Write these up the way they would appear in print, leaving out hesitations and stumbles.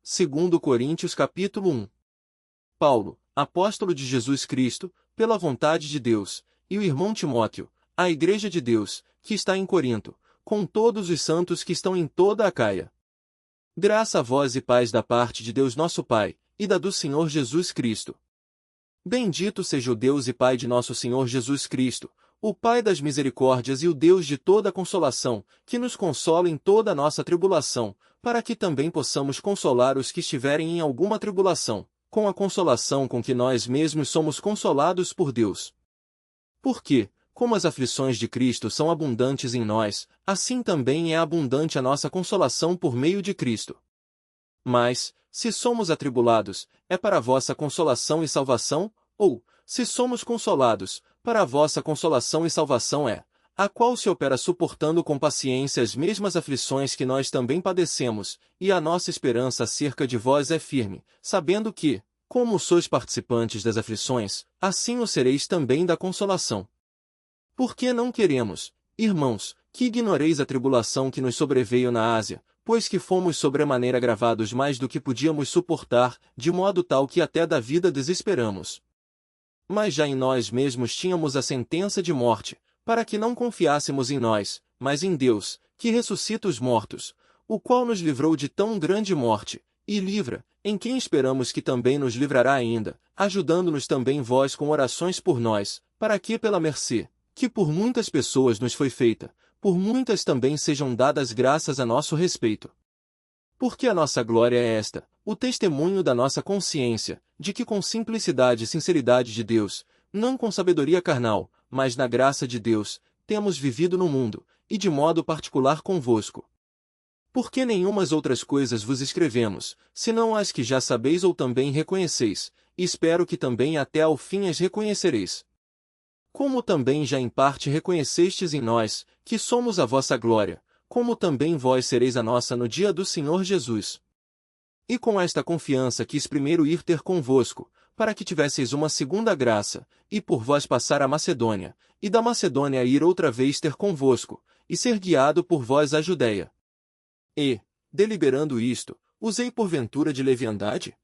Segundo Coríntios capítulo 1. Paulo, apóstolo de Jesus Cristo, pela vontade de Deus, e o irmão Timóteo, à igreja de Deus, que está em Corinto, com todos os santos que estão em toda a Acaia. Graça a vós e paz da parte de Deus nosso Pai, e da do Senhor Jesus Cristo. Bendito seja o Deus e Pai de nosso Senhor Jesus Cristo, o Pai das misericórdias e o Deus de toda consolação, que nos consola em toda a nossa tribulação, para que também possamos consolar os que estiverem em alguma tribulação, com a consolação com que nós mesmos somos consolados por Deus. Porque, como as aflições de Cristo são abundantes em nós, assim também é abundante a nossa consolação por meio de Cristo. Mas, se somos atribulados, é para a vossa consolação e salvação, ou, se somos consolados, para a vossa consolação e salvação é, a qual se opera suportando com paciência as mesmas aflições que nós também padecemos, e a nossa esperança acerca de vós é firme, sabendo que, como sois participantes das aflições, assim o sereis também da consolação. Porque não queremos, irmãos, que ignoreis a tribulação que nos sobreveio na Ásia, pois que fomos sobremaneira agravados mais do que podíamos suportar, de modo tal que até da vida desesperamos. Mas já em nós mesmos tínhamos a sentença de morte, para que não confiássemos em nós, mas em Deus, que ressuscita os mortos, o qual nos livrou de tão grande morte, e livra, em quem esperamos que também nos livrará ainda, ajudando-nos também vós com orações por nós, para que pela mercê, que por muitas pessoas nos foi feita, por muitas também sejam dadas graças a nosso respeito. Porque a nossa glória é esta, o testemunho da nossa consciência, de que com simplicidade e sinceridade de Deus, não com sabedoria carnal, mas na graça de Deus, temos vivido no mundo, e de modo particular convosco. Porque nenhumas outras coisas vos escrevemos, senão as que já sabeis ou também reconheceis, e espero que também até ao fim as reconhecereis. Como também já em parte reconhecestes em nós, que somos a vossa glória, como também vós sereis a nossa no dia do Senhor Jesus. E com esta confiança quis primeiro ir ter convosco, para que tivesseis uma segunda graça, e por vós passar a Macedônia, e da Macedônia ir outra vez ter convosco, e ser guiado por vós à Judéia. E, deliberando isto, usei porventura de leviandade?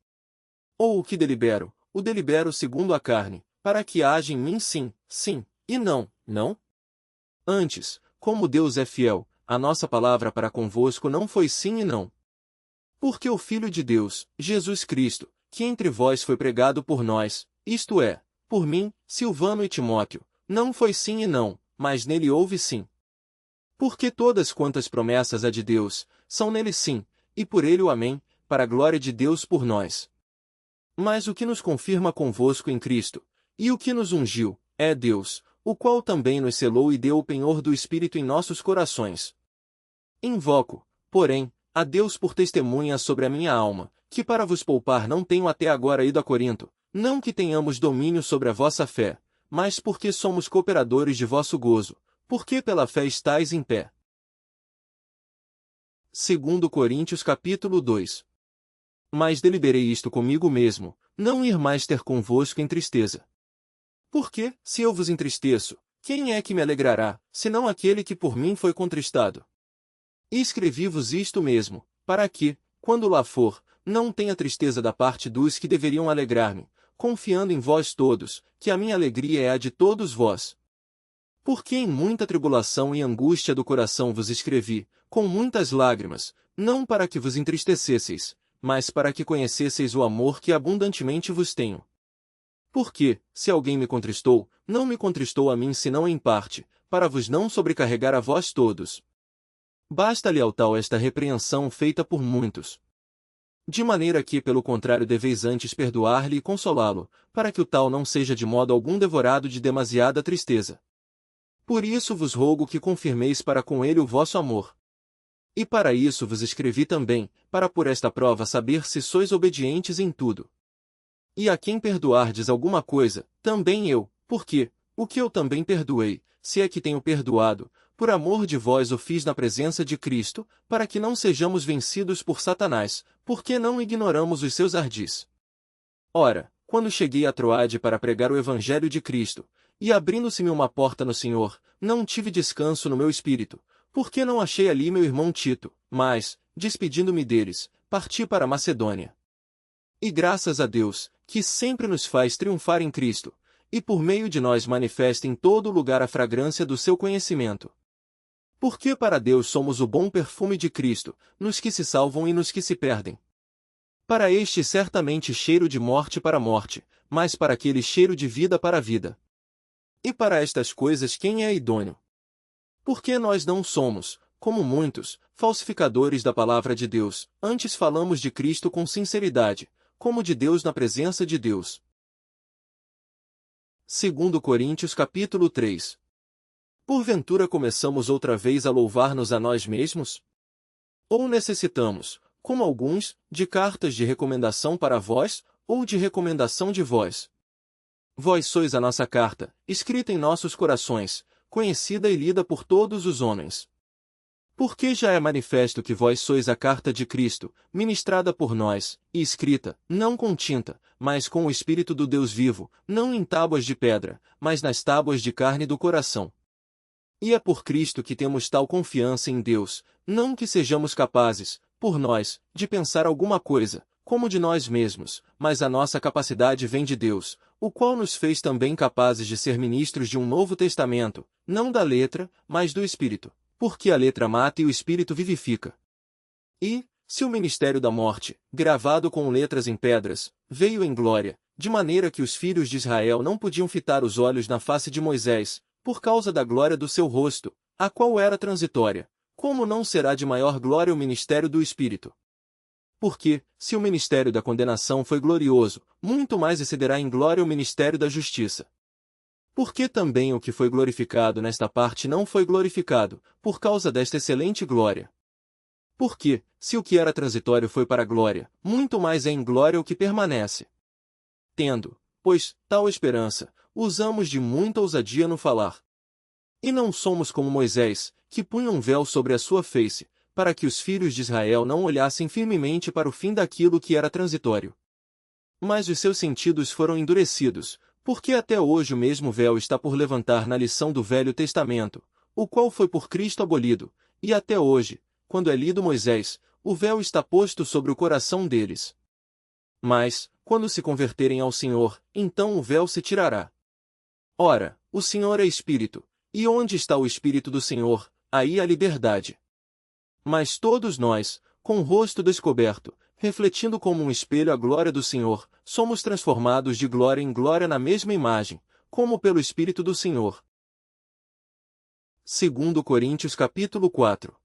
Ou o que delibero, o delibero segundo a carne, para que haja em mim sim, sim, e não, não? Antes, como Deus é fiel, a nossa palavra para convosco não foi sim e não. Porque o Filho de Deus, Jesus Cristo, que entre vós foi pregado por nós, isto é, por mim, Silvano e Timóteo, não foi sim e não, mas nele houve sim. Porque todas quantas promessas há de Deus, são nele sim, e por ele o amém, para a glória de Deus por nós. Mas o que nos confirma convosco em Cristo, e o que nos ungiu, é Deus, o qual também nos selou e deu o penhor do Espírito em nossos corações. Invoco, porém, a Deus por testemunha sobre a minha alma, que para vos poupar não tenho até agora ido a Corinto, não que tenhamos domínio sobre a vossa fé, mas porque somos cooperadores de vosso gozo, porque pela fé estáis em pé. Segundo Coríntios capítulo 2. Mas deliberei isto comigo mesmo, não ir mais ter convosco em tristeza. Porque, se eu vos entristeço, quem é que me alegrará, senão aquele que por mim foi contristado? E escrevi-vos isto mesmo, para que, quando lá for, não tenha tristeza da parte dos que deveriam alegrar-me, confiando em vós todos, que a minha alegria é a de todos vós. Porque em muita tribulação e angústia do coração vos escrevi, com muitas lágrimas, não para que vos entristecesseis, mas para que conhecesseis o amor que abundantemente vos tenho. Porque, se alguém me contristou, não me contristou a mim senão em parte, para vos não sobrecarregar a vós todos. Basta-lhe ao tal esta repreensão feita por muitos. De maneira que, pelo contrário, deveis antes perdoar-lhe e consolá-lo, para que o tal não seja de modo algum devorado de demasiada tristeza. Por isso vos rogo que confirmeis para com ele o vosso amor. E para isso vos escrevi também, para por esta prova saber se sois obedientes em tudo. E a quem perdoardes alguma coisa, também eu, porque, o que eu também perdoei, se é que tenho perdoado, por amor de vós o fiz na presença de Cristo, para que não sejamos vencidos por Satanás, porque não ignoramos os seus ardis. Ora, quando cheguei a Troade para pregar o Evangelho de Cristo, e abrindo-se-me uma porta no Senhor, não tive descanso no meu espírito, porque não achei ali meu irmão Tito, mas, despedindo-me deles, parti para a Macedônia. E graças a Deus, que sempre nos faz triunfar em Cristo, e por meio de nós manifesta em todo lugar a fragrância do seu conhecimento. Porque para Deus somos o bom perfume de Cristo, nos que se salvam e nos que se perdem. Para este certamente cheiro de morte para a morte, mas para aquele cheiro de vida para a vida. E para estas coisas quem é idôneo? Porque nós não somos, como muitos, falsificadores da palavra de Deus, antes falamos de Cristo com sinceridade, como de Deus na presença de Deus. 2 Coríntios capítulo 3. Porventura começamos outra vez a louvar-nos a nós mesmos? Ou necessitamos, como alguns, de cartas de recomendação para vós, ou de recomendação de vós? Vós sois a nossa carta, escrita em nossos corações, conhecida e lida por todos os homens. Porque já é manifesto que vós sois a carta de Cristo, ministrada por nós, e escrita, não com tinta, mas com o Espírito do Deus vivo, não em tábuas de pedra, mas nas tábuas de carne do coração. E é por Cristo que temos tal confiança em Deus, não que sejamos capazes, por nós, de pensar alguma coisa, como de nós mesmos, mas a nossa capacidade vem de Deus, o qual nos fez também capazes de ser ministros de um novo testamento, não da letra, mas do Espírito, porque a letra mata e o Espírito vivifica. E, se o ministério da morte, gravado com letras em pedras, veio em glória, de maneira que os filhos de Israel não podiam fitar os olhos na face de Moisés, por causa da glória do seu rosto, a qual era transitória, como não será de maior glória o ministério do Espírito? Porque, se o ministério da condenação foi glorioso, muito mais excederá em glória o ministério da justiça. Porque também o que foi glorificado nesta parte não foi glorificado, por causa desta excelente glória. Porque, se o que era transitório foi para a glória, muito mais é em glória o que permanece. Tendo, pois, tal esperança, usamos de muita ousadia no falar. E não somos como Moisés, que punha um véu sobre a sua face, para que os filhos de Israel não olhassem firmemente para o fim daquilo que era transitório. Mas os seus sentidos foram endurecidos, porque até hoje o mesmo véu está por levantar na lição do Velho Testamento, o qual foi por Cristo abolido, e até hoje, quando é lido Moisés, o véu está posto sobre o coração deles. Mas, quando se converterem ao Senhor, então o véu se tirará. Ora, o Senhor é Espírito, e onde está o Espírito do Senhor, aí há liberdade. Mas todos nós, com o rosto descoberto, refletindo como um espelho a glória do Senhor, somos transformados de glória em glória na mesma imagem, como pelo Espírito do Senhor. 2 Coríntios capítulo 4.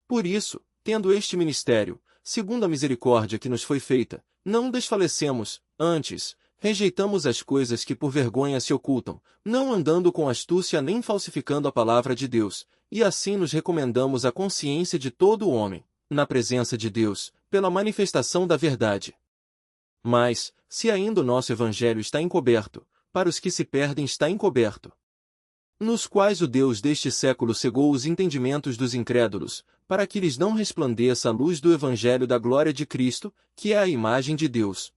Por isso, tendo este ministério, segundo a misericórdia que nos foi feita, não desfalecemos, antes, rejeitamos as coisas que por vergonha se ocultam, não andando com astúcia nem falsificando a palavra de Deus, e assim nos recomendamos à consciência de todo o homem, na presença de Deus, pela manifestação da verdade. Mas, se ainda o nosso evangelho está encoberto, para os que se perdem está encoberto. Nos quais o Deus deste século cegou os entendimentos dos incrédulos, para que lhes não resplandeça a luz do evangelho da glória de Cristo, que é a imagem de Deus.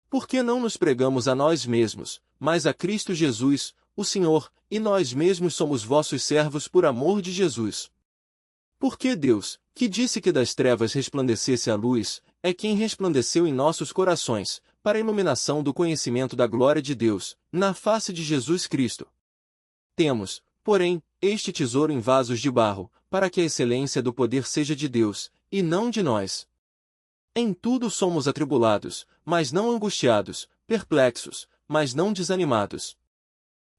Porque não nos pregamos a nós mesmos, mas a Cristo Jesus, o Senhor, e nós mesmos somos vossos servos por amor de Jesus. Porque Deus, que disse que das trevas resplandecesse a luz, é quem resplandeceu em nossos corações, para a iluminação do conhecimento da glória de Deus, na face de Jesus Cristo. Temos, porém, este tesouro em vasos de barro, para que a excelência do poder seja de Deus, e não de nós. Em tudo somos atribulados, mas não angustiados, perplexos, mas não desanimados.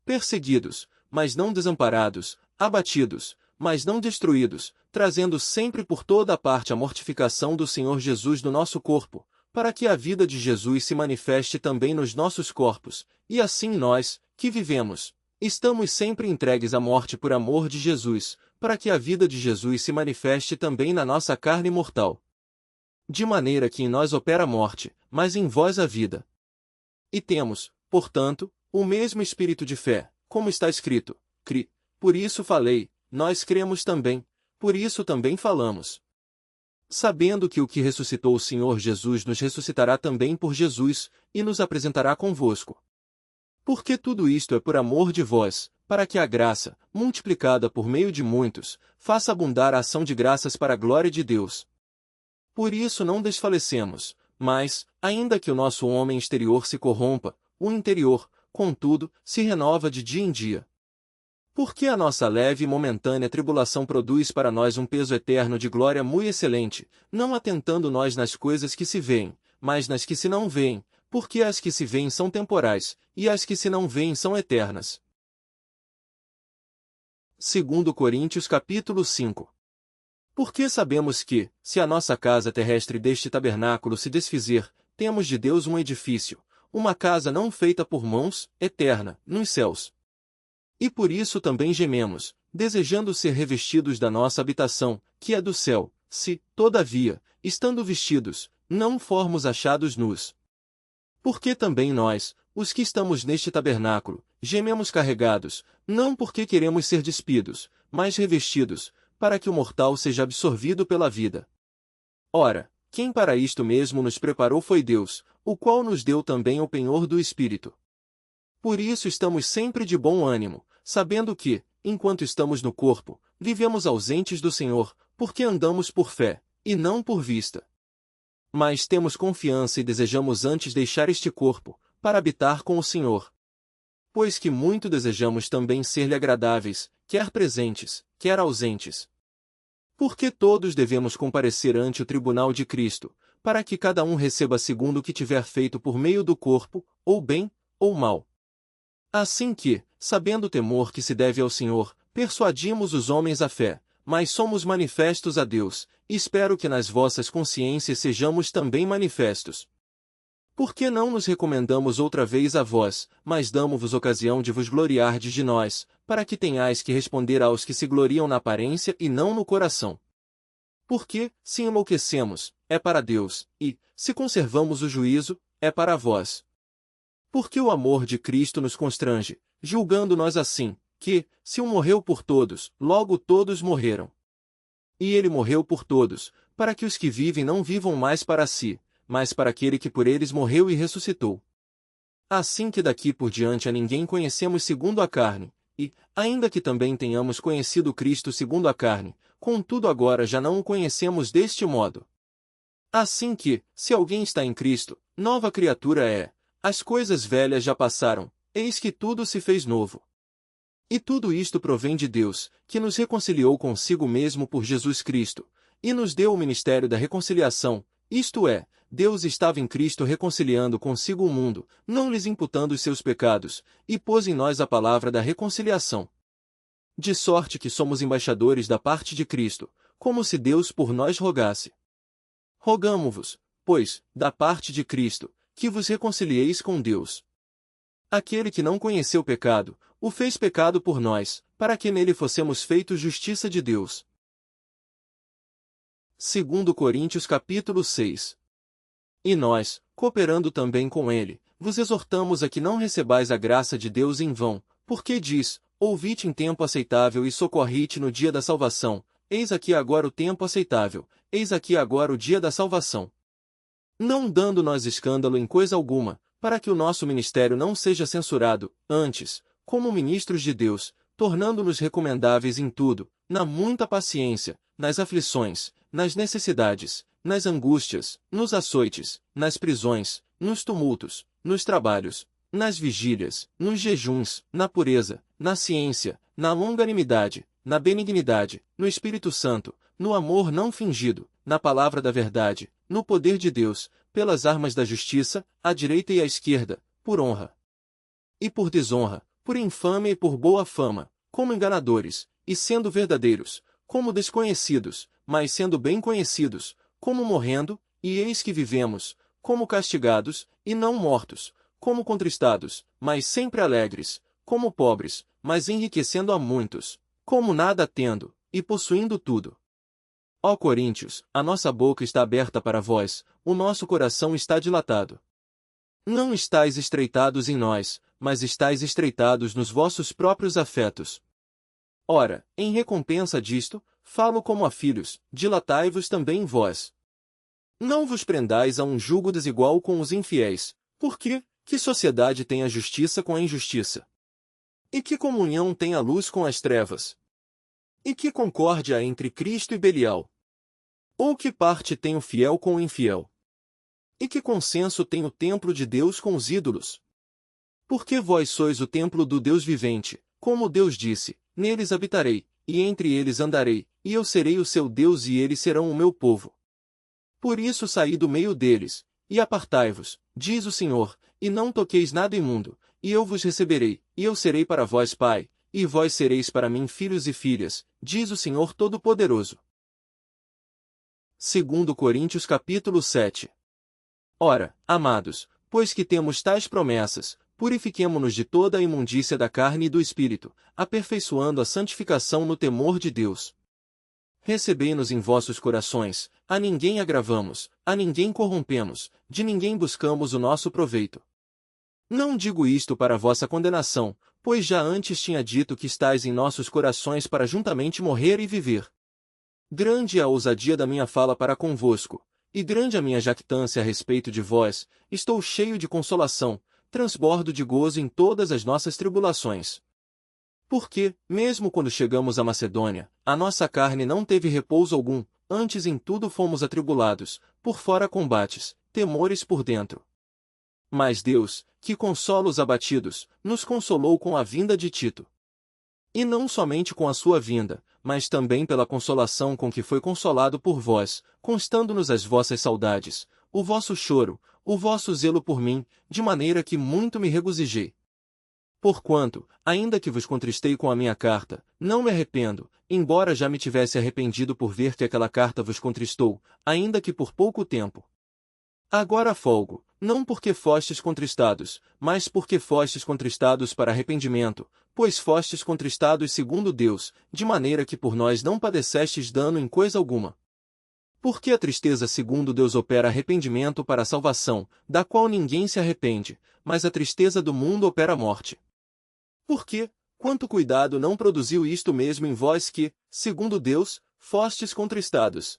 Perseguidos, mas não desamparados, abatidos, mas não destruídos, trazendo sempre por toda a parte a mortificação do Senhor Jesus no nosso corpo, para que a vida de Jesus se manifeste também nos nossos corpos, e assim nós, que vivemos, estamos sempre entregues à morte por amor de Jesus, para que a vida de Jesus se manifeste também na nossa carne mortal. De maneira que em nós opera a morte, mas em vós a vida. E temos, portanto, o mesmo espírito de fé, como está escrito, por isso falei, nós cremos também, por isso também falamos. Sabendo que o que ressuscitou o Senhor Jesus nos ressuscitará também por Jesus, e nos apresentará convosco. Porque tudo isto é por amor de vós, para que a graça, multiplicada por meio de muitos, faça abundar a ação de graças para a glória de Deus. Por isso não desfalecemos, mas, ainda que o nosso homem exterior se corrompa, o interior, contudo, se renova de dia em dia. Porque a nossa leve e momentânea tribulação produz para nós um peso eterno de glória muito excelente, não atentando nós nas coisas que se veem, mas nas que se não veem, porque as que se veem são temporais, e as que se não veem são eternas. 2 Coríntios capítulo 5. Porque sabemos que, se a nossa casa terrestre deste tabernáculo se desfizer, temos de Deus um edifício, uma casa não feita por mãos, eterna, nos céus. E por isso também gememos, desejando ser revestidos da nossa habitação, que é do céu, se, todavia, estando vestidos, não formos achados nus. Porque também nós, os que estamos neste tabernáculo, gememos carregados, não porque queremos ser despidos, mas revestidos, para que o mortal seja absorvido pela vida. Ora, quem para isto mesmo nos preparou foi Deus, o qual nos deu também o penhor do Espírito. Por isso estamos sempre de bom ânimo, sabendo que, enquanto estamos no corpo, vivemos ausentes do Senhor, porque andamos por fé, e não por vista. Mas temos confiança e desejamos antes deixar este corpo, para habitar com o Senhor. Pois que muito desejamos também ser-lhe agradáveis, quer presentes, quer ausentes. Porque todos devemos comparecer ante o tribunal de Cristo, para que cada um receba segundo o que tiver feito por meio do corpo, ou bem, ou mal. Assim que, sabendo o temor que se deve ao Senhor, persuadimos os homens à fé, mas somos manifestos a Deus, e espero que nas vossas consciências sejamos também manifestos. Porque não nos recomendamos outra vez a vós, mas damo-vos ocasião de vos gloriardes de nós, para que tenhais que responder aos que se gloriam na aparência e não no coração. Porque, se enlouquecemos, é para Deus, e, se conservamos o juízo, é para vós. Porque o amor de Cristo nos constrange, julgando nós assim, que, se um morreu por todos, logo todos morreram. E ele morreu por todos, para que os que vivem não vivam mais para si, mas para aquele que por eles morreu e ressuscitou. Assim que daqui por diante a ninguém conhecemos segundo a carne, e, ainda que também tenhamos conhecido Cristo segundo a carne, contudo agora já não o conhecemos deste modo. Assim que, se alguém está em Cristo, nova criatura é, as coisas velhas já passaram, eis que tudo se fez novo. E tudo isto provém de Deus, que nos reconciliou consigo mesmo por Jesus Cristo, e nos deu o ministério da reconciliação, isto é, Deus estava em Cristo reconciliando consigo o mundo, não lhes imputando os seus pecados, e pôs em nós a palavra da reconciliação. De sorte que somos embaixadores da parte de Cristo, como se Deus por nós rogasse. Rogamo-vos, pois, da parte de Cristo, que vos reconcilieis com Deus. Aquele que não conheceu o pecado, o fez pecado por nós, para que nele fossemos feitos justiça de Deus. 2 Coríntios capítulo 6. E nós, cooperando também com ele, vos exortamos a que não recebais a graça de Deus em vão, porque diz, ouvite em tempo aceitável e socorrite no dia da salvação, eis aqui agora o tempo aceitável, eis aqui agora o dia da salvação. Não dando nós escândalo em coisa alguma, para que o nosso ministério não seja censurado, antes, como ministros de Deus, tornando-nos recomendáveis em tudo, na muita paciência, nas aflições, nas necessidades, nas angústias, nos açoites, nas prisões, nos tumultos, nos trabalhos, nas vigílias, nos jejuns, na pureza, na ciência, na longanimidade, na benignidade, no Espírito Santo, no amor não fingido, na palavra da verdade, no poder de Deus, pelas armas da justiça, à direita e à esquerda, por honra e por desonra, por infâmia e por boa fama, como enganadores, e sendo verdadeiros, como desconhecidos, mas sendo bem conhecidos, como morrendo, e eis que vivemos, como castigados, e não mortos, como contristados, mas sempre alegres, como pobres, mas enriquecendo a muitos, como nada tendo, e possuindo tudo. Ó Coríntios, a nossa boca está aberta para vós, o nosso coração está dilatado. Não estáis estreitados em nós, mas estáis estreitados nos vossos próprios afetos. Ora, em recompensa disto, falo como a filhos, dilatai-vos também vós. Não vos prendais a um jugo desigual com os infiéis, porque, que sociedade tem a justiça com a injustiça? E que comunhão tem a luz com as trevas? E que concórdia há entre Cristo e Belial? Ou que parte tem o fiel com o infiel? E que consenso tem o templo de Deus com os ídolos? Porque vós sois o templo do Deus vivente, como Deus disse, neles habitarei, e entre eles andarei, e eu serei o seu Deus e eles serão o meu povo. Por isso saí do meio deles, e apartai-vos, diz o Senhor, e não toqueis nada imundo, e eu vos receberei, e eu serei para vós pai, e vós sereis para mim filhos e filhas, diz o Senhor Todo-Poderoso. 2 Coríntios capítulo 7. Ora, amados, pois que temos tais promessas, purifiquemo-nos de toda a imundícia da carne e do espírito, aperfeiçoando a santificação no temor de Deus. Recebei-nos em vossos corações, a ninguém agravamos, a ninguém corrompemos, de ninguém buscamos o nosso proveito. Não digo isto para vossa condenação, pois já antes tinha dito que estais em nossos corações para juntamente morrer e viver. Grande é a ousadia da minha fala para convosco, e grande a minha jactância a respeito de vós, estou cheio de consolação, transbordo de gozo em todas as nossas tribulações. Porque, mesmo quando chegamos à Macedônia, a nossa carne não teve repouso algum, antes em tudo fomos atribulados, por fora combates, temores por dentro. Mas Deus, que consola os abatidos, nos consolou com a vinda de Tito. E não somente com a sua vinda, mas também pela consolação com que foi consolado por vós, constando-nos as vossas saudades, o vosso choro, o vosso zelo por mim, de maneira que muito me regozijei. Porquanto, ainda que vos contristei com a minha carta, não me arrependo, embora já me tivesse arrependido por ver que aquela carta vos contristou, ainda que por pouco tempo. Agora folgo, não porque fostes contristados, mas porque fostes contristados para arrependimento, pois fostes contristados segundo Deus, de maneira que por nós não padecestes dano em coisa alguma. Porque a tristeza segundo Deus opera arrependimento para a salvação, da qual ninguém se arrepende, mas a tristeza do mundo opera a morte. Porque, quanto cuidado não produziu isto mesmo em vós que, segundo Deus, fostes contristados?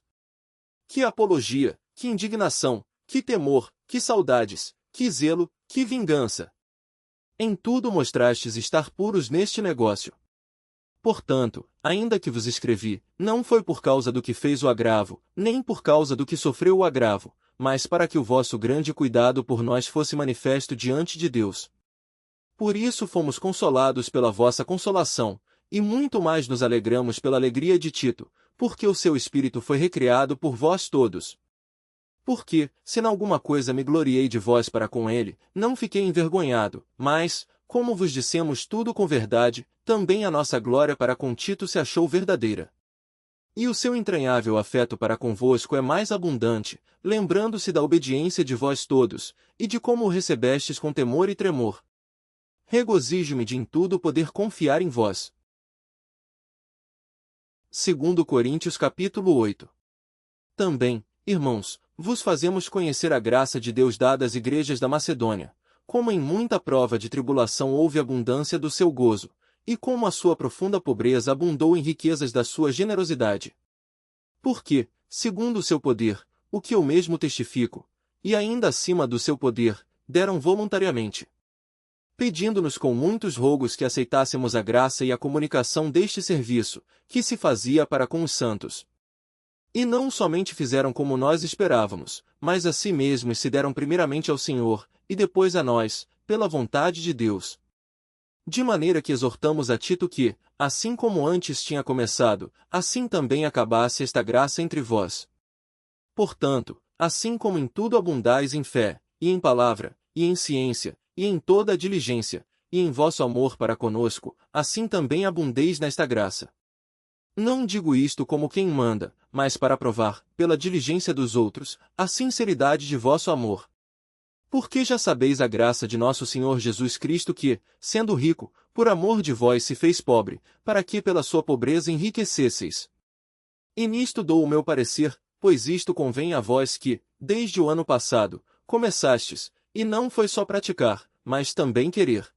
Que apologia, que indignação, que temor, que saudades, que zelo, que vingança! Em tudo mostrastes estar puros neste negócio. Portanto, ainda que vos escrevi, não foi por causa do que fez o agravo, nem por causa do que sofreu o agravo, mas para que o vosso grande cuidado por nós fosse manifesto diante de Deus. Por isso fomos consolados pela vossa consolação, e muito mais nos alegramos pela alegria de Tito, porque o seu espírito foi recriado por vós todos. Porque, se em alguma coisa me gloriei de vós para com ele, não fiquei envergonhado, mas, como vos dissemos tudo com verdade, também a nossa glória para com Tito se achou verdadeira. E o seu entranhável afeto para convosco é mais abundante, lembrando-se da obediência de vós todos, e de como o recebestes com temor e tremor. Regozijo-me de em tudo poder confiar em vós. 2 Coríntios capítulo 8. Também, irmãos, vos fazemos conhecer a graça de Deus dada às igrejas da Macedônia, como em muita prova de tribulação houve abundância do seu gozo, e como a sua profunda pobreza abundou em riquezas da sua generosidade. Porque, segundo o seu poder, o que eu mesmo testifico, e ainda acima do seu poder, deram voluntariamente, pedindo-nos com muitos rogos que aceitássemos a graça e a comunicação deste serviço, que se fazia para com os santos. E não somente fizeram como nós esperávamos, mas a si mesmos se deram primeiramente ao Senhor, e depois a nós, pela vontade de Deus. De maneira que exortamos a Tito que, assim como antes tinha começado, assim também acabasse esta graça entre vós. Portanto, assim como em tudo abundais em fé, e em palavra, e em ciência, e em toda a diligência, e em vosso amor para conosco, assim também abundeis nesta graça. Não digo isto como quem manda, mas para provar, pela diligência dos outros, a sinceridade de vosso amor. Porque já sabeis a graça de nosso Senhor Jesus Cristo que, sendo rico, por amor de vós se fez pobre, para que pela sua pobreza enriquecesseis. E nisto dou o meu parecer, pois isto convém a vós que, desde o ano passado, começastes, e não foi só praticar, mas também querer.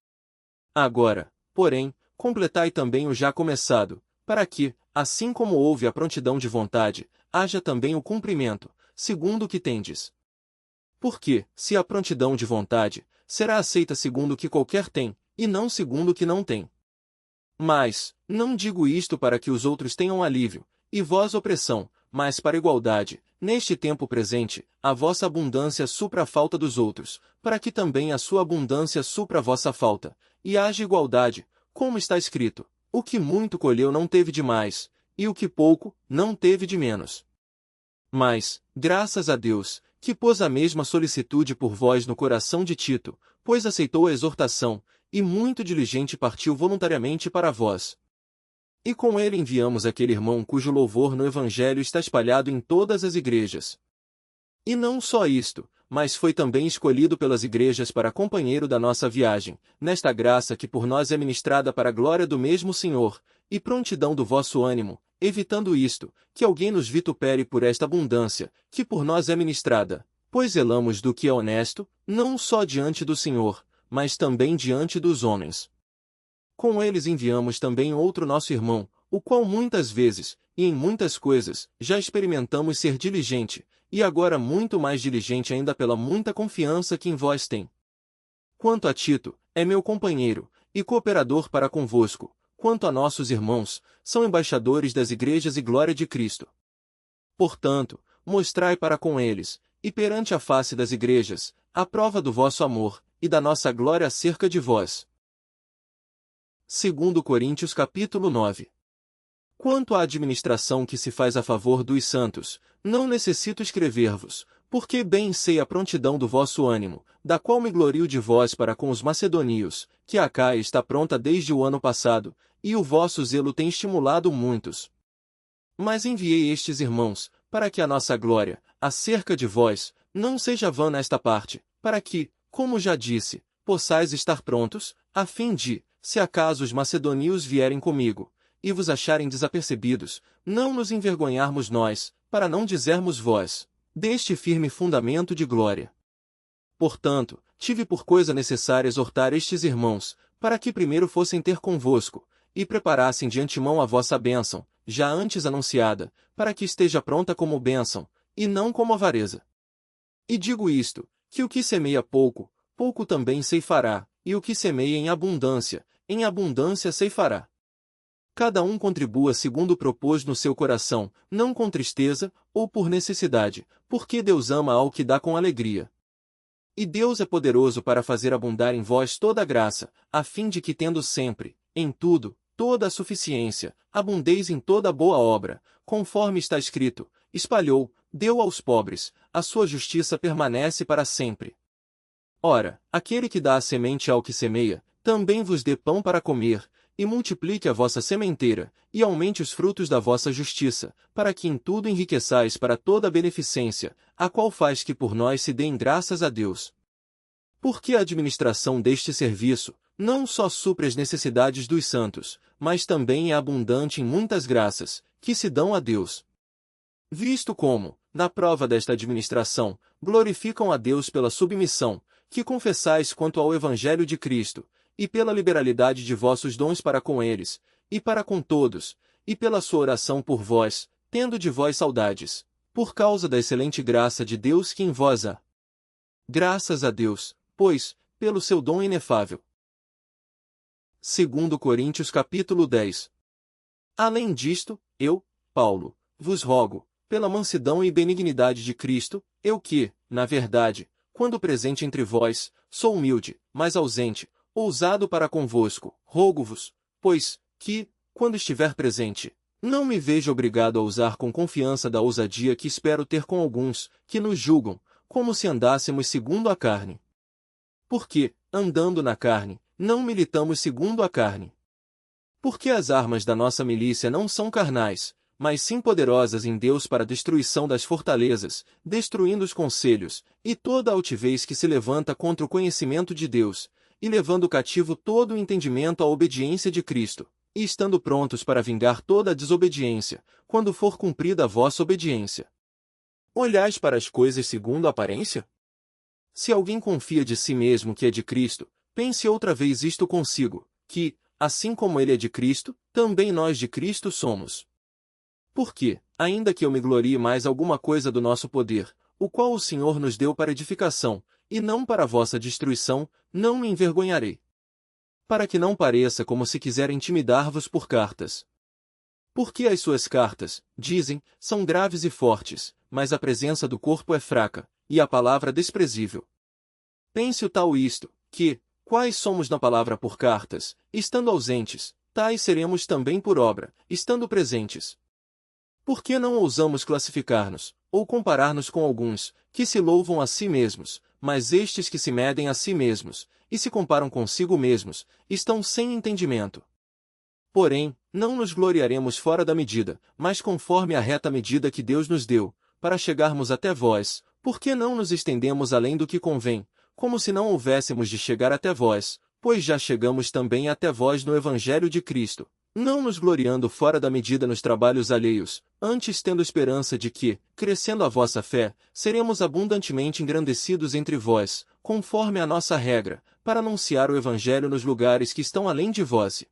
Agora, porém, completai também o já começado, para que, assim como houve a prontidão de vontade, haja também o cumprimento, segundo o que tendes. Porque, se a prontidão de vontade, será aceita segundo o que qualquer tem, e não segundo o que não tem. Mas, não digo isto para que os outros tenham alívio, e vós opressão, mas para igualdade, neste tempo presente, a vossa abundância supra a falta dos outros, para que também a sua abundância supra a vossa falta, e haja igualdade, como está escrito: o que muito colheu não teve de mais, e o que pouco, não teve de menos. Mas, graças a Deus, que pôs a mesma solicitude por vós no coração de Tito, pois aceitou a exortação, e muito diligente partiu voluntariamente para vós. E com ele enviamos aquele irmão cujo louvor no Evangelho está espalhado em todas as igrejas. E não só isto, mas foi também escolhido pelas igrejas para companheiro da nossa viagem, nesta graça que por nós é ministrada para a glória do mesmo Senhor, e prontidão do vosso ânimo, evitando isto, que alguém nos vitupere por esta abundância, que por nós é ministrada, pois zelamos do que é honesto, não só diante do Senhor, mas também diante dos homens. Com eles enviamos também outro nosso irmão, o qual muitas vezes, e em muitas coisas, já experimentamos ser diligente, e agora muito mais diligente ainda pela muita confiança que em vós tem. Quanto a Tito, é meu companheiro, e cooperador para convosco. Quanto a nossos irmãos, são embaixadores das igrejas e glória de Cristo. Portanto, mostrai para com eles, e perante a face das igrejas, a prova do vosso amor, e da nossa glória acerca de vós. 2 Coríntios capítulo 9. Quanto à administração que se faz a favor dos santos, não necessito escrever-vos, porque bem sei a prontidão do vosso ânimo, da qual me glorio de vós para com os macedônios, que a Acaia está pronta desde o ano passado, e o vosso zelo tem estimulado muitos. Mas enviei estes irmãos, para que a nossa glória, acerca de vós, não seja vã nesta parte, para que, como já disse, possais estar prontos, a fim de, se acaso os macedônios vierem comigo, e vos acharem desapercebidos, não nos envergonharmos nós, para não dizermos vós, deste firme fundamento de glória. Portanto, tive por coisa necessária exortar estes irmãos, para que primeiro fossem ter convosco, e preparassem de antemão a vossa bênção, já antes anunciada, para que esteja pronta como bênção, e não como avareza. E digo isto, que o que semeia pouco, pouco também ceifará, e o que semeia em abundância ceifará. Cada um contribua segundo propôs no seu coração, não com tristeza, ou por necessidade, porque Deus ama ao que dá com alegria. E Deus é poderoso para fazer abundar em vós toda a graça, a fim de que tendo sempre, em tudo, toda a suficiência, abundeis em toda boa obra, conforme está escrito: espalhou, deu aos pobres, a sua justiça permanece para sempre. Ora, aquele que dá a semente ao que semeia, também vos dê pão para comer, e multiplique a vossa sementeira, e aumente os frutos da vossa justiça, para que em tudo enriqueçais para toda a beneficência, a qual faz que por nós se deem graças a Deus. Porque a administração deste serviço, não só supre as necessidades dos santos, mas também é abundante em muitas graças, que se dão a Deus. Visto como, na prova desta administração, glorificam a Deus pela submissão, que confessais quanto ao Evangelho de Cristo, e pela liberalidade de vossos dons para com eles, e para com todos, e pela sua oração por vós, tendo de vós saudades, por causa da excelente graça de Deus que em vós há. Graças a Deus, pois, pelo seu dom inefável. 2 Coríntios capítulo 10. Além disto, eu, Paulo, vos rogo, pela mansidão e benignidade de Cristo, eu que, na verdade, quando presente entre vós, sou humilde, mas ausente, ousado para convosco, rogo-vos, pois, que, quando estiver presente, não me vejo obrigado a usar com confiança da ousadia que espero ter com alguns, que nos julgam, como se andássemos segundo a carne. Porque, andando na carne, não militamos segundo a carne. Porque as armas da nossa milícia não são carnais, mas sim poderosas em Deus para a destruição das fortalezas, destruindo os conselhos, e toda a altivez que se levanta contra o conhecimento de Deus, e levando cativo todo o entendimento à obediência de Cristo, e estando prontos para vingar toda a desobediência, quando for cumprida a vossa obediência. Olhais para as coisas segundo a aparência? Se alguém confia de si mesmo que é de Cristo, pense outra vez isto consigo, que, assim como ele é de Cristo, também nós de Cristo somos. Porque, ainda que eu me glorie mais alguma coisa do nosso poder, o qual o Senhor nos deu para edificação, e não para a vossa destruição, não me envergonharei. Para que não pareça como se quiser intimidar-vos por cartas. Porque as suas cartas, dizem, são graves e fortes, mas a presença do corpo é fraca, e a palavra desprezível. Pense o tal isto, que, quais somos na palavra por cartas, estando ausentes, tais seremos também por obra, estando presentes. Por que não ousamos classificar-nos, ou comparar-nos com alguns, que se louvam a si mesmos, mas estes que se medem a si mesmos, e se comparam consigo mesmos, estão sem entendimento? Porém, não nos gloriaremos fora da medida, mas conforme a reta medida que Deus nos deu, para chegarmos até vós, por que não nos estendemos além do que convém, como se não houvéssemos de chegar até vós, pois já chegamos também até vós no Evangelho de Cristo, não nos gloriando fora da medida nos trabalhos alheios, antes tendo esperança de que, crescendo a vossa fé, seremos abundantemente engrandecidos entre vós, conforme a nossa regra, para anunciar o Evangelho nos lugares que estão além de vós.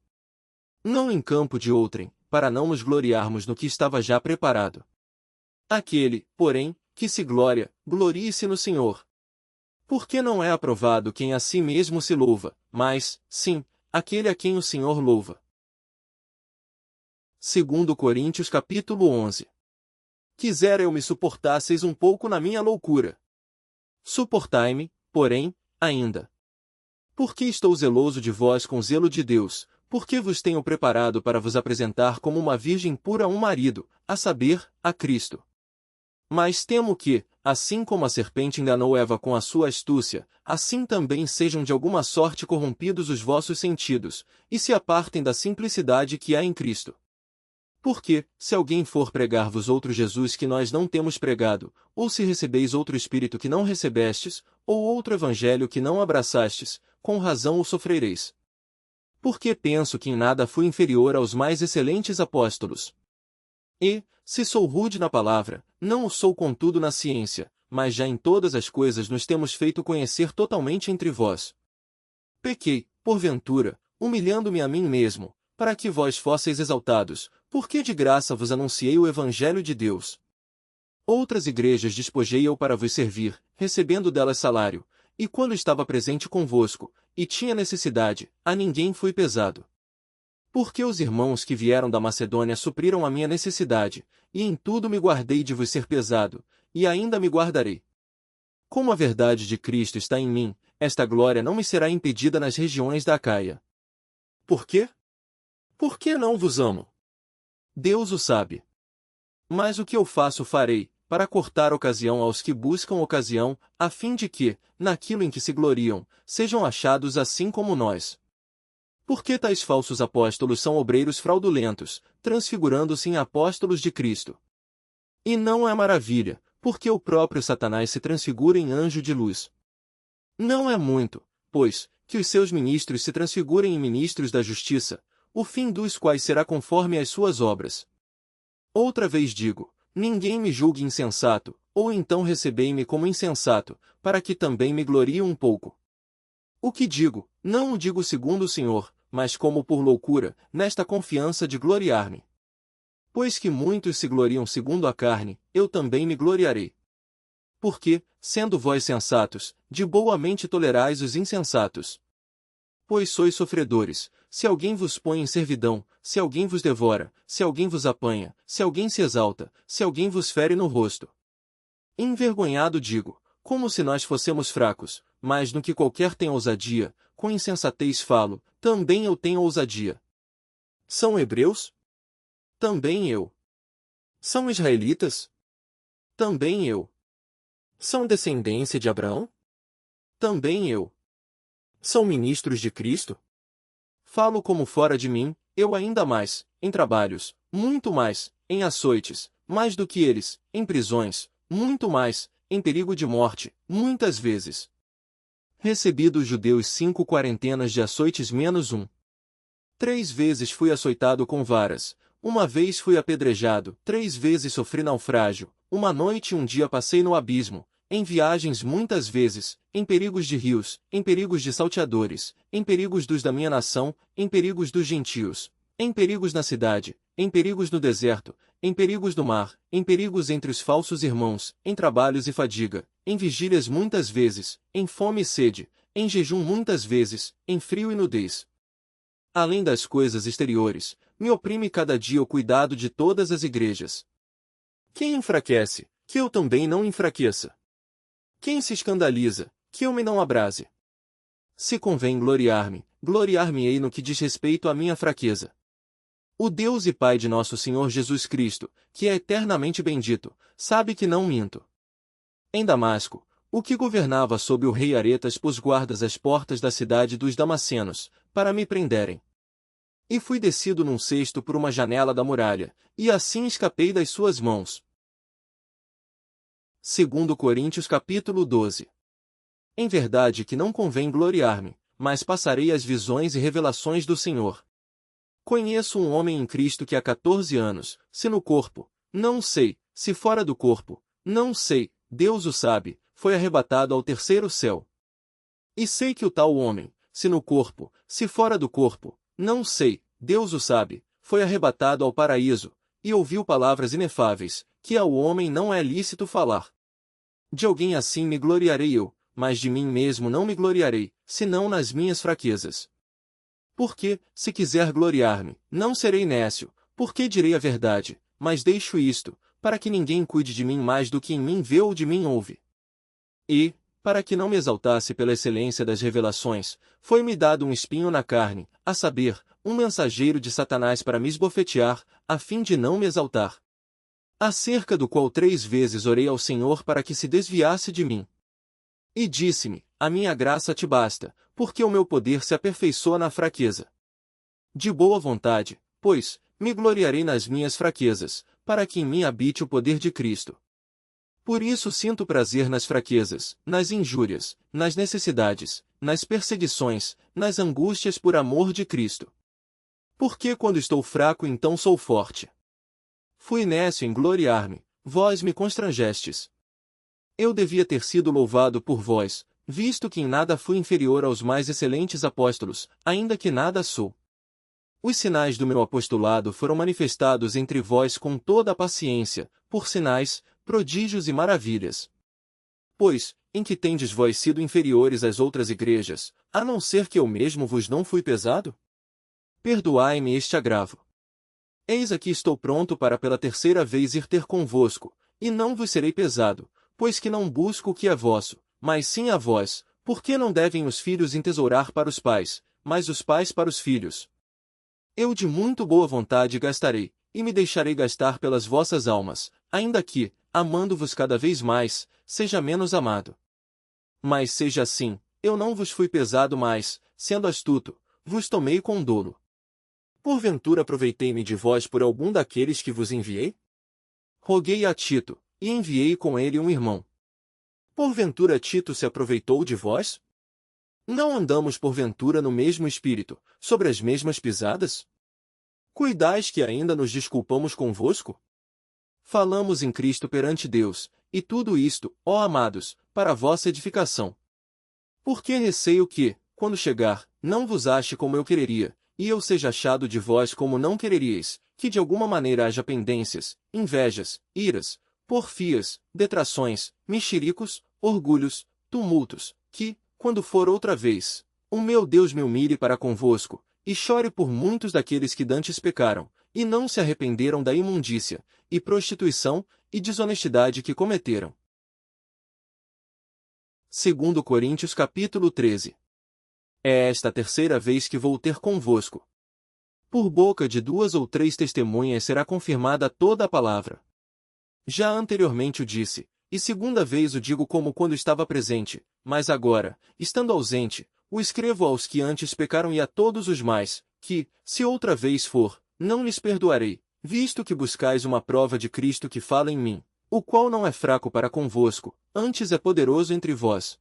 Não em campo de outrem, para não nos gloriarmos no que estava já preparado. Aquele, porém, que se gloria, glorie-se no Senhor. Porque não é aprovado quem a si mesmo se louva, mas, sim, aquele a quem o Senhor louva. 2 Coríntios capítulo 11. Quisera eu me suportasseis um pouco na minha loucura. Suportai-me, porém, ainda. Porque estou zeloso de vós com zelo de Deus, porque vos tenho preparado para vos apresentar como uma virgem pura a um marido, a saber, a Cristo. Mas temo que, assim como a serpente enganou Eva com a sua astúcia, assim também sejam de alguma sorte corrompidos os vossos sentidos, e se apartem da simplicidade que há em Cristo. Porque, se alguém for pregar-vos outro Jesus que nós não temos pregado, ou se recebeis outro Espírito que não recebestes, ou outro Evangelho que não abraçastes, com razão o sofrereis. Porque penso que em nada fui inferior aos mais excelentes apóstolos. E, se sou rude na palavra, não o sou contudo na ciência, mas já em todas as coisas nos temos feito conhecer totalmente entre vós. Pequei, porventura, humilhando-me a mim mesmo, para que vós fosseis exaltados, porque de graça vos anunciei o Evangelho de Deus. Outras igrejas despojei eu para vos servir, recebendo delas salário, e quando estava presente convosco, e tinha necessidade, a ninguém fui pesado. Porque os irmãos que vieram da Macedônia supriram a minha necessidade, e em tudo me guardei de vos ser pesado, e ainda me guardarei. Como a verdade de Cristo está em mim, esta glória não me será impedida nas regiões da Acaia. Por quê? Porque não vos amo. Deus o sabe. Mas o que eu faço farei, para cortar ocasião aos que buscam ocasião, a fim de que, naquilo em que se gloriam, sejam achados assim como nós. Porque tais falsos apóstolos são obreiros fraudulentos, transfigurando-se em apóstolos de Cristo. E não é maravilha, porque o próprio Satanás se transfigura em anjo de luz. Não é muito, pois, que os seus ministros se transfigurem em ministros da justiça, o fim dos quais será conforme às suas obras. Outra vez digo, ninguém me julgue insensato, ou então recebei-me como insensato, para que também me glorie um pouco. O que digo, não o digo segundo o Senhor, mas como por loucura, nesta confiança de gloriar-me. Pois que muitos se gloriam segundo a carne, eu também me gloriarei. Porque, sendo vós sensatos, de boa mente tolerais os insensatos. Pois sois sofredores, se alguém vos põe em servidão, se alguém vos devora, se alguém vos apanha, se alguém se exalta, se alguém vos fere no rosto. Envergonhado digo, como se nós fossemos fracos, mas no que qualquer tem ousadia, com insensatez falo, também eu tenho ousadia. São hebreus? Também eu. São israelitas? Também eu. São descendência de Abraão? Também eu. São ministros de Cristo? Falo como fora de mim, eu ainda mais, em trabalhos, muito mais, em açoites, mais do que eles, em prisões, muito mais, em perigo de morte, muitas vezes. Recebi dos judeus 5 quarentenas de açoites menos um. 3 vezes fui açoitado com varas, uma vez fui apedrejado, 3 vezes sofri naufrágio, uma noite e um dia passei no abismo, em viagens muitas vezes, em perigos de rios, em perigos de salteadores, em perigos dos da minha nação, em perigos dos gentios, em perigos na cidade, em perigos no deserto, em perigos do mar, em perigos entre os falsos irmãos, em trabalhos e fadiga, em vigílias muitas vezes, em fome e sede, em jejum muitas vezes, em frio e nudez. Além das coisas exteriores, me oprime cada dia o cuidado de todas as igrejas. Quem enfraquece, que eu também não enfraqueça. Quem se escandaliza, que eu me não abrase. Se convém gloriar-me, gloriar-me-ei no que diz respeito à minha fraqueza. O Deus e Pai de nosso Senhor Jesus Cristo, que é eternamente bendito, sabe que não minto. Em Damasco, o que governava sob o rei Aretas pôs guardas às portas da cidade dos Damascenos, para me prenderem. E fui descido num cesto por uma janela da muralha, e assim escapei das suas mãos. 2 Coríntios capítulo 12. Em verdade que não convém gloriar-me, mas passarei as visões e revelações do Senhor. Conheço um homem em Cristo que há 14 anos, se no corpo, não sei, se fora do corpo, não sei, Deus o sabe, foi arrebatado ao terceiro céu. E sei que o tal homem, se no corpo, se fora do corpo, não sei, Deus o sabe, foi arrebatado ao paraíso, e ouviu palavras inefáveis, que ao homem não é lícito falar. De alguém assim me gloriarei eu, mas de mim mesmo não me gloriarei, senão nas minhas fraquezas. Porque, se quiser gloriar-me, não serei nécio, porque direi a verdade, mas deixo isto, para que ninguém cuide de mim mais do que em mim vê ou de mim ouve. E, para que não me exaltasse pela excelência das revelações, foi-me dado um espinho na carne, a saber, um mensageiro de Satanás para me esbofetear, a fim de não me exaltar. Acerca do qual 3 vezes orei ao Senhor para que se desviasse de mim. E disse-me, a minha graça te basta, porque o meu poder se aperfeiçoa na fraqueza. De boa vontade, pois, me gloriarei nas minhas fraquezas, para que em mim habite o poder de Cristo. Por isso sinto prazer nas fraquezas, nas injúrias, nas necessidades, nas perseguições, nas angústias por amor de Cristo. Porque quando estou fraco então sou forte. Fui nécio em gloriar-me, vós me constrangestes. Eu devia ter sido louvado por vós, visto que em nada fui inferior aos mais excelentes apóstolos, ainda que nada sou. Os sinais do meu apostolado foram manifestados entre vós com toda a paciência, por sinais, prodígios e maravilhas. Pois, em que tendes vós sido inferiores às outras igrejas, a não ser que eu mesmo vos não fui pesado? Perdoai-me este agravo. Eis aqui estou pronto para pela 3ª vez ir ter convosco, e não vos serei pesado, pois que não busco o que é vosso, mas sim a vós, porque não devem os filhos entesourar para os pais, mas os pais para os filhos. Eu de muito boa vontade gastarei, e me deixarei gastar pelas vossas almas, ainda que, amando-vos cada vez mais, seja menos amado. Mas seja assim, eu não vos fui pesado mais, sendo astuto, vos tomei com dolo. Porventura aproveitei-me de vós por algum daqueles que vos enviei? Roguei a Tito, e enviei com ele um irmão. Porventura Tito se aproveitou de vós? Não andamos porventura no mesmo espírito, sobre as mesmas pisadas? Cuidais que ainda nos desculpamos convosco? Falamos em Cristo perante Deus, e tudo isto, ó amados, para vossa edificação. Porque receio que, quando chegar, não vos ache como eu quereria, e eu seja achado de vós como não quereríeis, que de alguma maneira haja pendências, invejas, iras, porfias, detrações, mexericos, orgulhos, tumultos, que, quando for outra vez, o meu Deus me humilhe para convosco, e chore por muitos daqueles que dantes pecaram, e não se arrependeram da imundícia, e prostituição, e desonestidade que cometeram. 2 Coríntios capítulo 13. É esta a 3ª vez que vou ter convosco. Por boca de 2 ou 3 testemunhas será confirmada toda a palavra. Já anteriormente o disse, e 2ª vez o digo como quando estava presente, mas agora, estando ausente, o escrevo aos que antes pecaram e a todos os mais, que, se outra vez for, não lhes perdoarei, visto que buscais uma prova de Cristo que fala em mim, o qual não é fraco para convosco, antes é poderoso entre vós.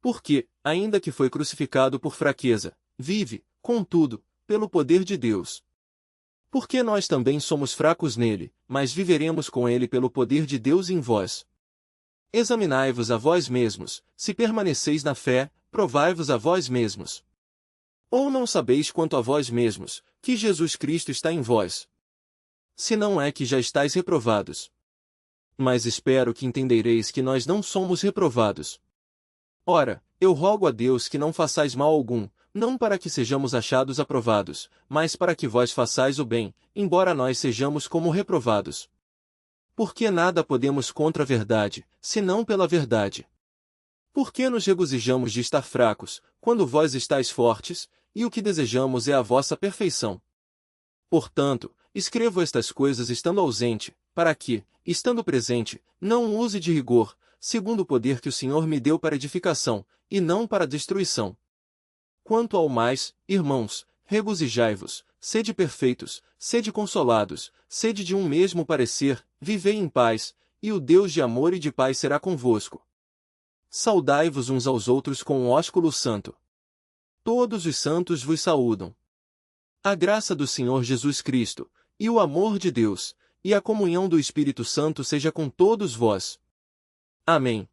Porque, ainda que foi crucificado por fraqueza, vive, contudo, pelo poder de Deus. Porque nós também somos fracos nele, mas viveremos com ele pelo poder de Deus em vós. Examinai-vos a vós mesmos, se permaneceis na fé, provai-vos a vós mesmos. Ou não sabeis quanto a vós mesmos, que Jesus Cristo está em vós? Se não é que já estáis reprovados. Mas espero que entendereis que nós não somos reprovados. Ora, eu rogo a Deus que não façais mal algum, não para que sejamos achados aprovados, mas para que vós façais o bem, embora nós sejamos como reprovados. Porque nada podemos contra a verdade, senão pela verdade. Porque nos regozijamos de estar fracos, quando vós estáis fortes, e o que desejamos é a vossa perfeição. Portanto, escrevo estas coisas estando ausente, para que, estando presente, não use de rigor, segundo o poder que o Senhor me deu para edificação, e não para destruição. Quanto ao mais, irmãos, regozijai-vos, sede perfeitos, sede consolados, sede de um mesmo parecer, vivei em paz, e o Deus de amor e de paz será convosco. Saudai-vos uns aos outros com um ósculo santo. Todos os santos vos saúdam. A graça do Senhor Jesus Cristo, e o amor de Deus, e a comunhão do Espírito Santo seja com todos vós. Amém.